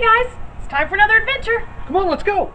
guys, it's time for another adventure. Come on, let's go.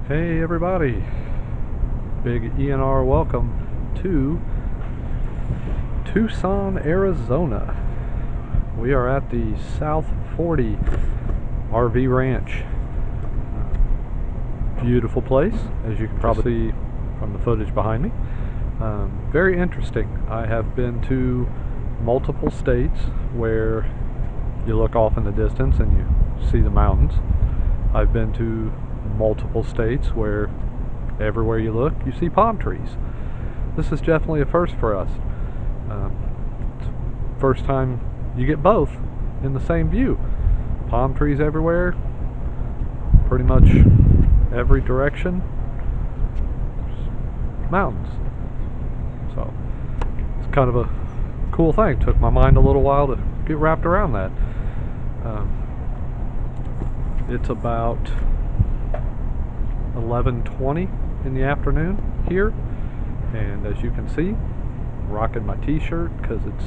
Hey everybody, big ENR welcome to Tucson, Arizona. We are at the South 40 RV Ranch. Beautiful place, as you can probably see from the footage behind me. Very interesting. I have been to multiple states where you look off in the distance and you see the mountains. I've been to multiple states where everywhere you look you see palm trees. This is definitely a first for us. First time you get both in the same view. Palm trees everywhere, pretty much every direction, mountains. So it's kind of a cool thing. Took my mind a little while to get wrapped around that. It's about 11:20 in the afternoon here, and as you can see, I'm rocking my t-shirt because it's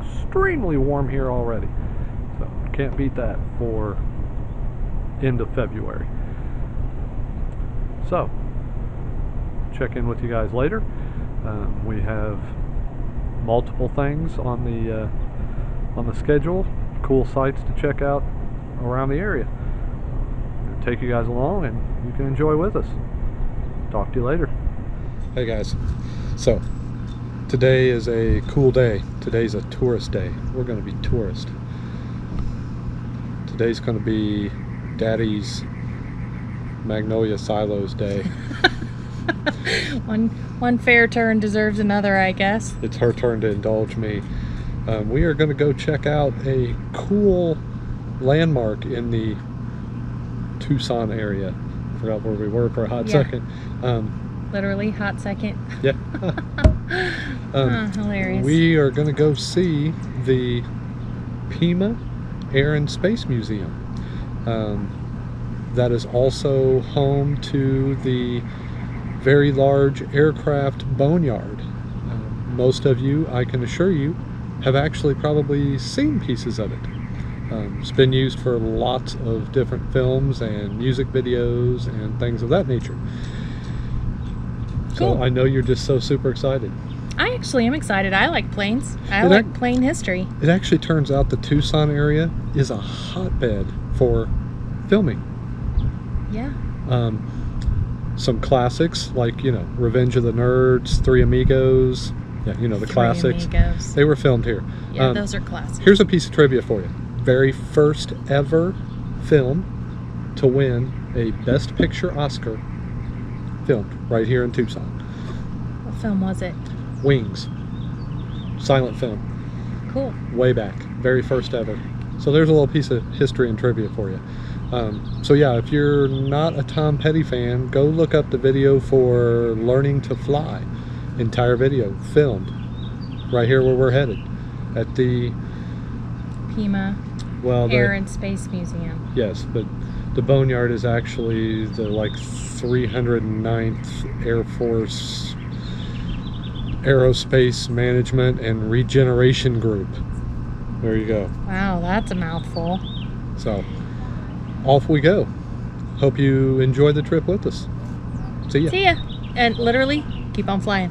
extremely warm here already, so can't beat that for end of February. So check in with you guys later. We have multiple things on the schedule, cool sites to check out around the area. Take you guys along and you can enjoy with us. Talk to you later. Hey guys, so today is a cool day. Today's a tourist day. We're going to be tourist. Today's going to be Daddy's Magnolia Silos Day. One fair turn deserves another, I guess. It's her turn to indulge me. We are going to go check out a cool landmark in the Tucson area. Forgot where we were for a hot second. Literally hot second. Yeah. Hilarious. We are going to go see the Pima Air and Space Museum. That is also home to the very large aircraft boneyard. Most of you, I can assure you, have actually probably seen pieces of it. It's been used for lots of different films and music videos and things of that nature. Cool. So I know you're just so super excited. I actually am excited. I like planes. I like plane history. It actually turns out the Tucson area is a hotbed for filming. Yeah. Some classics like, Revenge of the Nerds, Three Amigos, the classics. Amigos. They were filmed here. Yeah, those are classics. Here's a piece of trivia for you. Very first ever film to win a Best Picture Oscar, filmed right here in Tucson. What film was it? Wings. Silent film. Cool. Way back. Very first ever. So there's a little piece of history and trivia for you. So yeah, if you're not a Tom Petty fan, go look up the video for Learning to Fly. Entire video filmed right here where we're headed at the Pima Air and Space Museum. Yes, but the boneyard is actually the 309th Air Force Aerospace Management and Regeneration Group. There you go. Wow, that's a mouthful. So, off we go. Hope you enjoy the trip with us. See ya. See ya. And literally, keep on flying.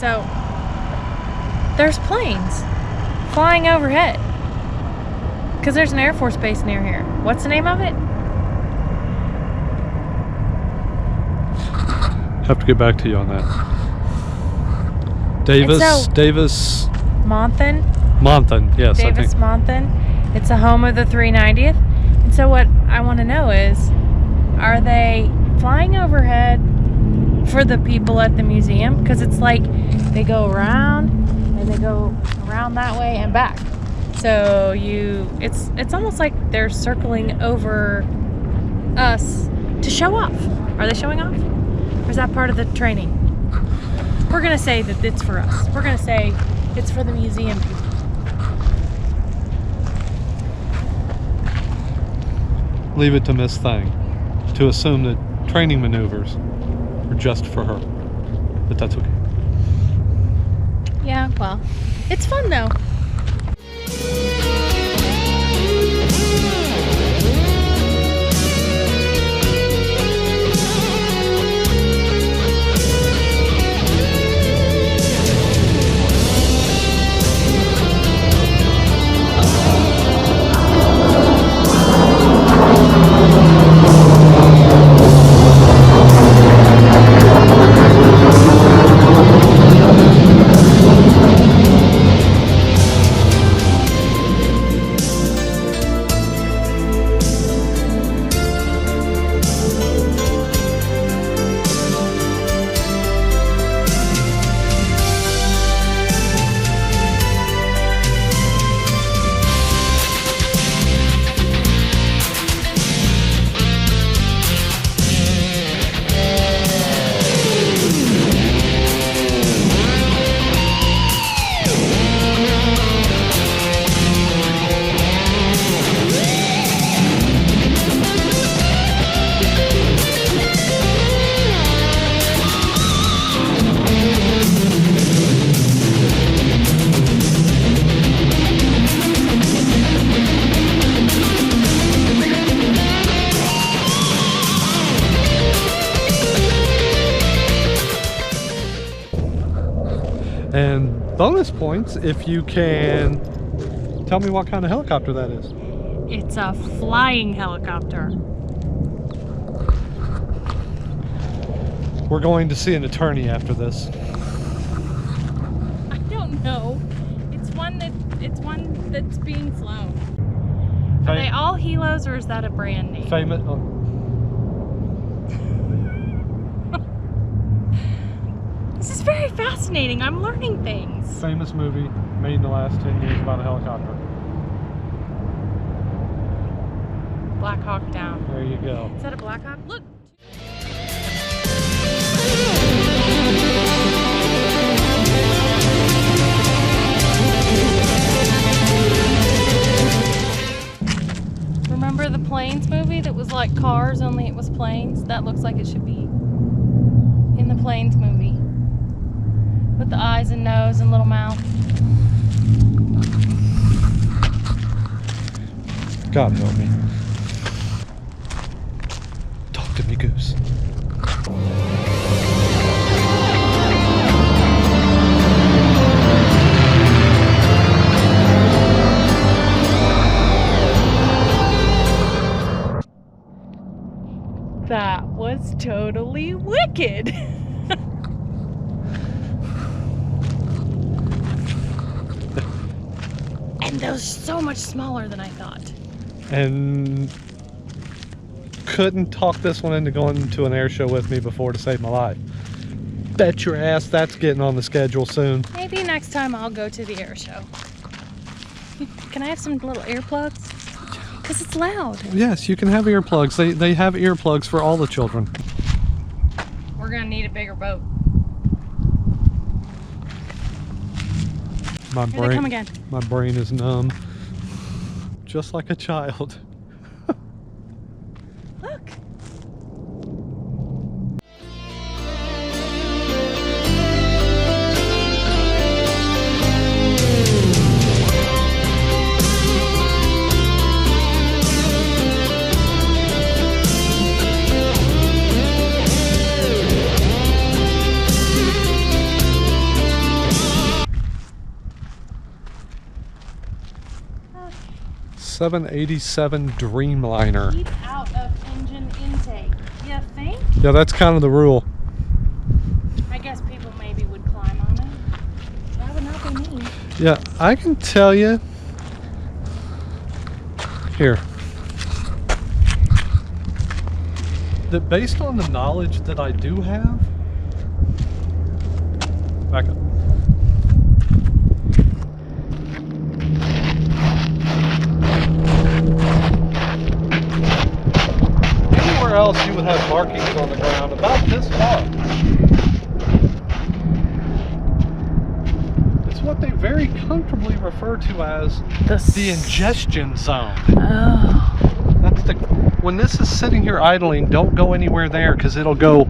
So there's planes flying overhead because there's an Air Force base near here. What's the name of it? Have to get back to you on that. Davis Monthan. Monthan, yes. Davis Monthan. It's a home of the 390th. And so what I want to know is, are they flying overhead for the people at the museum? Because it's like they go around and they go around that way and back. So it's almost like they're circling over us to show off. Are they showing off? Or is that part of the training? We're going to say that it's for us. We're going to say it's for the museum people. Leave it to Miss Thang to assume that training maneuvers are just for her. But that's okay. Yeah, well, it's fun though. And bonus points if you can tell me what kind of helicopter that is. It's a flying helicopter. We're going to see an attorney after this. I don't know. It's one that's being flown. Are they all Helos or is that a brand name? Famous. This is very fascinating. I'm learning things. Famous movie made in the last 10 years about a helicopter. Black Hawk Down. There you go. Is that a Black Hawk? Look. Remember the Planes movie that was like cars, only it was planes? That looks like it should be in the Planes movie. With the eyes and nose and little mouth. God help me. Talk to me, Goose. That was totally wicked. And those so much smaller than I thought. And couldn't talk this one into going to an air show with me before to save my life. Bet your ass that's getting on the schedule soon. Maybe next time I'll go to the air show. Can I have some little earplugs? Because it's loud. Yes, you can have earplugs. They have earplugs for all the children. We're going to need a bigger boat. My Here they come again. My brain is numb. Just like a child. Look. .787 Dreamliner. Keep out of engine intake. You think? Yeah, that's kind of the rule. I guess people maybe would climb on it. That would not be me. Yeah, I can tell you. Here. That based on the knowledge that I do have. Back up. Anywhere else you would have markings on the ground about this far. It's what they very comfortably refer to as the ingestion zone. Oh. That's the when this is sitting here idling, don't go anywhere there because it'll go.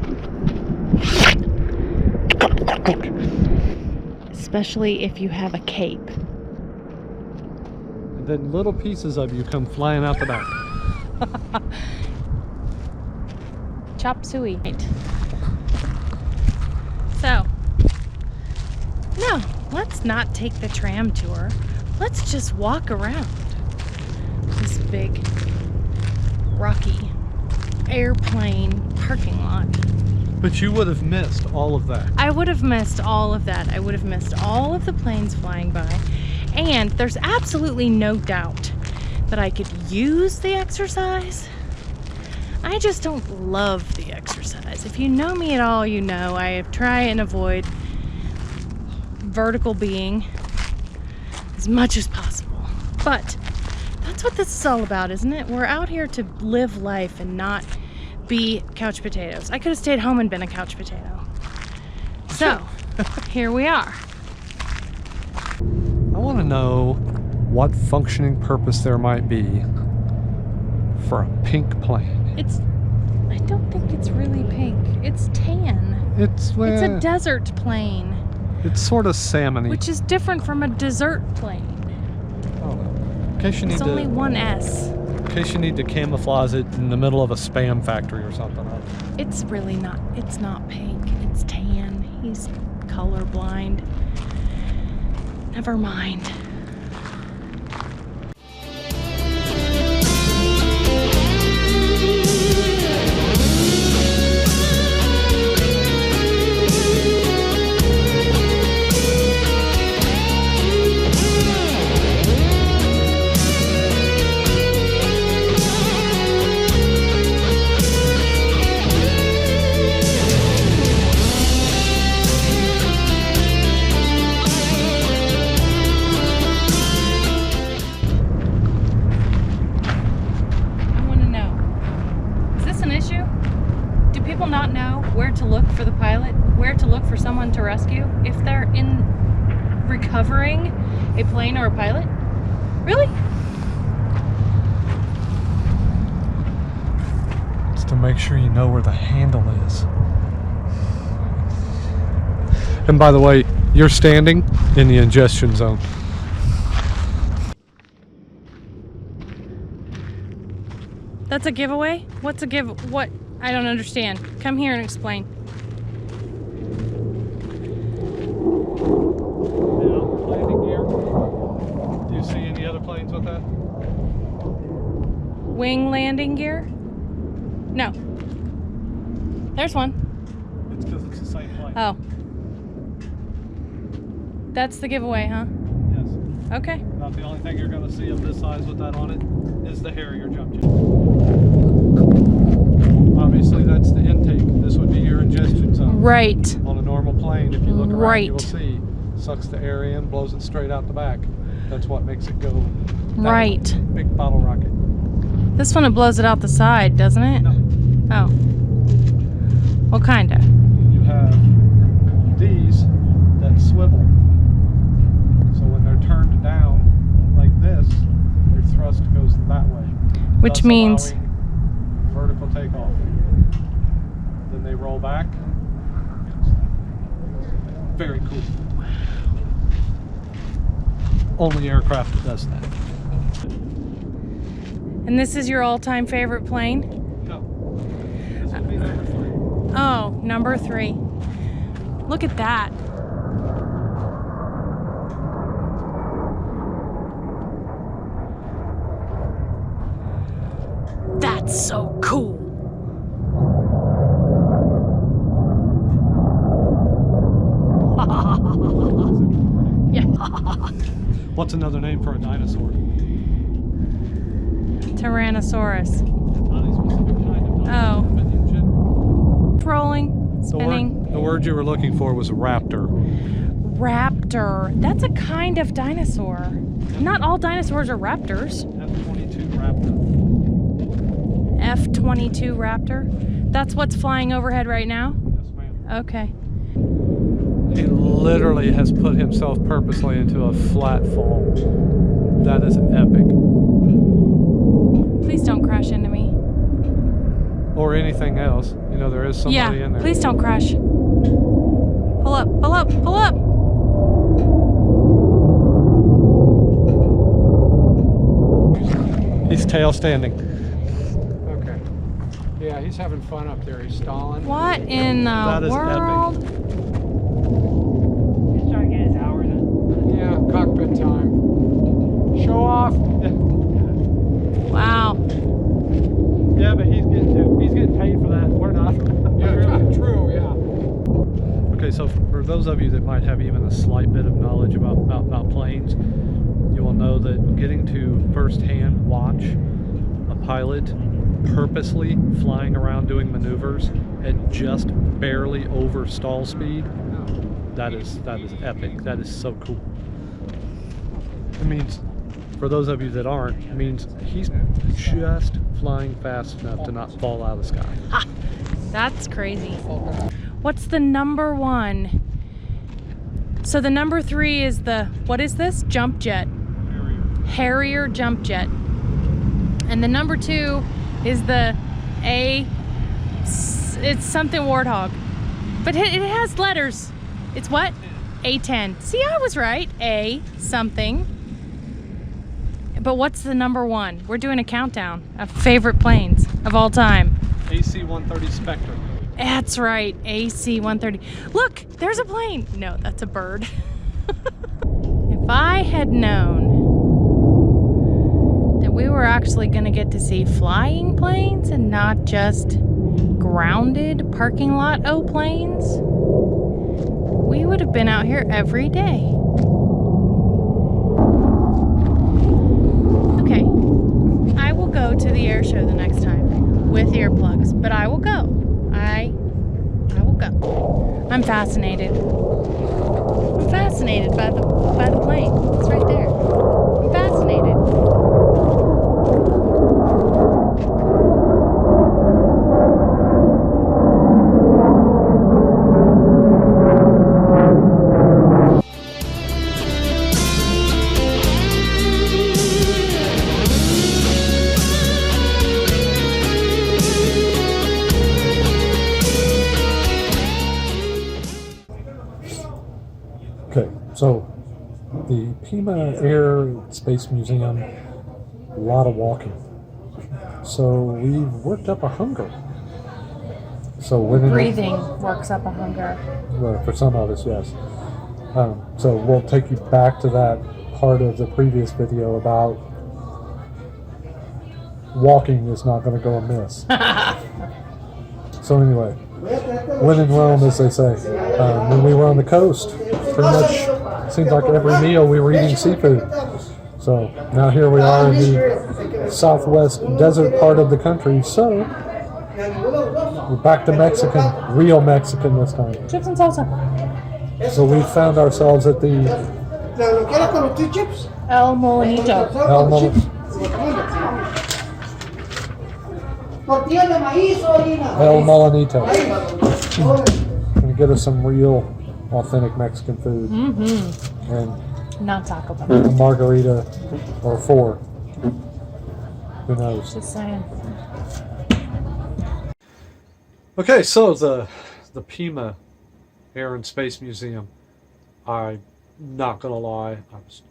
Especially if you have a cape. And then little pieces of you come flying out the back. Chop suey. Right. So, no, let's not take the tram tour. Let's just walk around this big, rocky airplane parking lot. But you would have missed all of that. I would have missed all of that. I would have missed all of the planes flying by. And there's absolutely no doubt that I could use the exercise. I just don't love the exercise. If you know me at all, you know I try and avoid vertical being as much as possible. But that's what this is all about, isn't it? We're out here to live life and not be couch potatoes. I could have stayed home and been a couch potato. So, here we are. I want to know what functioning purpose there might be for a pink plane. I don't think it's really pink. It's tan. It's a desert plane. It's sort of salmon-y. Which is different from a dessert plane. Oh, in case you need It's only one S. In case you need to camouflage it in the middle of a spam factory or something. It's really not. It's not pink. It's tan. He's colorblind. Never mind. Not know where to look for the pilot, where to look for someone to rescue if they're in recovering a plane or a pilot? Really? It's to make sure you know where the handle is. And by the way, you're standing in the ingestion zone. That's a giveaway? What's a what? I don't understand. Come here and explain. Landing gear. Do you see any other planes with that? Wing landing gear? No. There's one. It's because it's the same plane. Oh. That's the giveaway, huh? Yes. Okay. About the only thing you're going to see of this size with that on it is the Harrier jump jet. Obviously, that's the intake. This would be your ingestion zone. Right. On a normal plane, if you look around, Right. you will see sucks the air in, blows it straight out the back. That's what makes it go. That Right. Big bottle rocket. This one, it blows it out the side, doesn't it? No. Oh. Well, kinda. You have these that swivel. So when they're turned down like this, your thrust goes that way. Which thus means allowing vertical takeoff. Then they roll back. Very cool. Only aircraft that does that. And this is your all-time favorite plane? No. This would be number 3. Oh, number 3. Look at that. That's so cool. Yeah. What's another name for a dinosaur? Tyrannosaurus. Not a specific kind of dinosaur, Oh. but in general. Rolling, spinning. The word you were looking for was raptor. Raptor. That's a kind of dinosaur. Not all dinosaurs are raptors. F-22 Raptor. F-22 Raptor. That's what's flying overhead right now? Yes, ma'am. Okay. He literally has put himself purposely into a flat fall. That is epic. Please don't crash into me. Or anything else. You know, there is somebody in there. Please don't crash. Pull up, pull up, pull up. He's tail standing. Okay. Yeah, he's having fun up there. He's stalling. What in That the is world? He's trying to get his hours in. Yeah, cockpit time. Show off. Wow. Yeah, but he's getting paid for that. We're not. Yeah, true, yeah. Okay, so for those of you that might have even a slight bit of knowledge about planes, you will know that getting to firsthand watch a pilot purposely flying around doing maneuvers at just barely over stall speed, that is epic. That is so cool. It means, for those of you that aren't, it means he's just flying fast enough to not fall out of the sky. Ha! That's crazy. What's the number 1? So the number 3 is the, what is this? Jump jet. Harrier jump jet. And the number 2 is the it's something Warthog. But it has letters. It's what? A10. See, I was right. A something. But what's the number 1? We're doing a countdown of favorite planes of all time. AC-130 Spectre. That's right, AC-130. Look, there's a plane. No, that's a bird. If If I had known that we were actually going to get to see flying planes and not just grounded parking lot planes, we would have been out here every day. Okay, I will go to the air show the next time with earplugs, but I will go. I will go. I'm fascinated. I'm fascinated by the plane. It's right there. I'm fascinated. Okay, so the Pima Air and Space Museum, a lot of walking. So we've worked up a hunger. So when Breathing works up a hunger. well, for some of us, yes. So we'll take you back to that part of the previous video about walking is not going to go amiss. So anyway, when in Rome, as they say. When we were on the coast, pretty much seems like every meal we were eating seafood. So now here we are in the southwest desert part of the country. So we're back to Mexican, real Mexican this time. Chips and salsa. So we found ourselves at the El Molinito. El Molinito. Gonna get us some real, authentic Mexican food. Mm-hmm. And Not Taco Bell. a margarita or 4. Who knows? Just saying. Okay, so the Pima Air and Space Museum. I'm not gonna lie, I was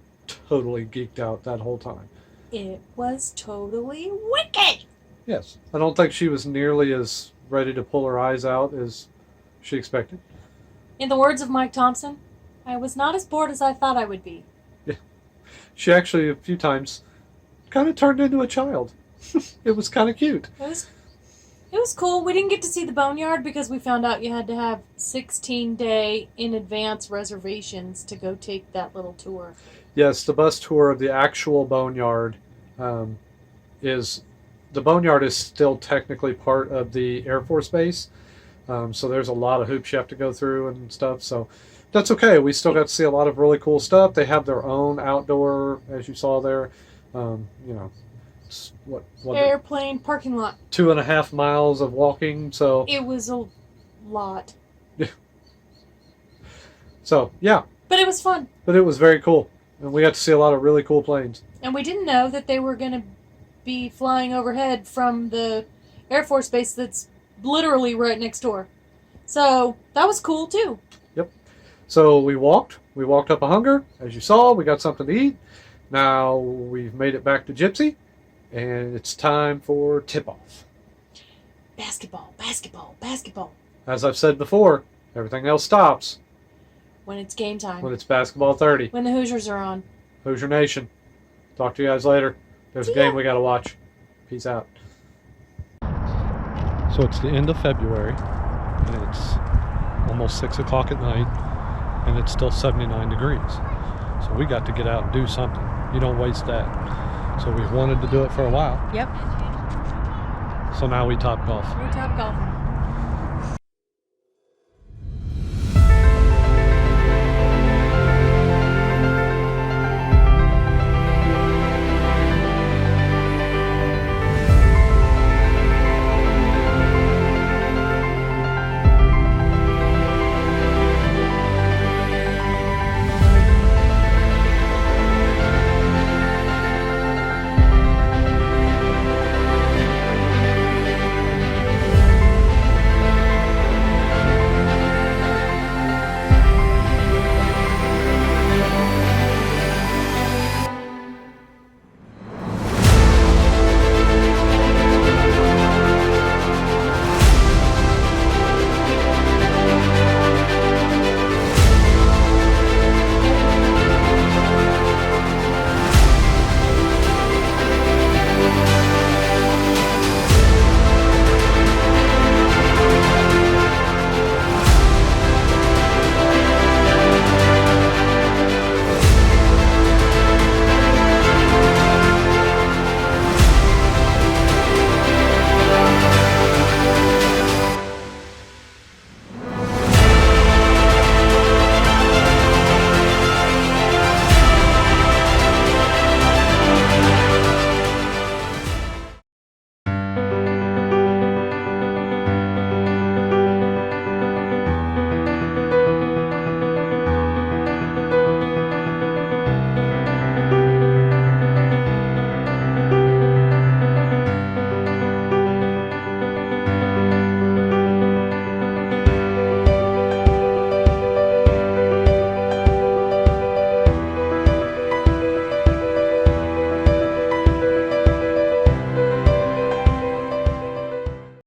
totally geeked out that whole time. It was totally wicked. Yes, I don't think she was nearly as ready to pull her eyes out as she expected. In the words of Mike Thompson, I was not as bored as I thought I would be. Yeah, she actually a few times kind of turned into a child. It was kind of cute. It was cool. We didn't get to see the boneyard because we found out you had to have 16-day in advance reservations to go take that little tour. Yes, the bus tour of the actual boneyard is still technically part of the Air Force Base. So there's a lot of hoops you have to go through and stuff. So that's okay. We still got to see a lot of really cool stuff. They have their own outdoor, as you saw there. What Airplane parking lot. 2.5 miles of walking. So It was a lot. So yeah, But it was fun. but it was very cool, and we got to see a lot of really cool planes. And we didn't know that they were going to be flying overhead from the Air Force Base that's literally right next door. So that was cool too. So we walked up a hunger. As you saw, we got something to eat. Now we've made it back to Gypsy, and it's time for tip-off. Basketball, basketball, basketball. As I've said before, everything else stops When it's game time. when it's basketball 30. When the Hoosiers are on. Hoosier Nation. Talk to you guys later. There's a game we got to watch. Peace out. So it's the end of February, and it's almost 6 o'clock at night, and it's still 79 degrees. So we got to get out and do something. You don't waste that. So we've wanted to do it for a while. Yep. So now we top golf. We're top golfing.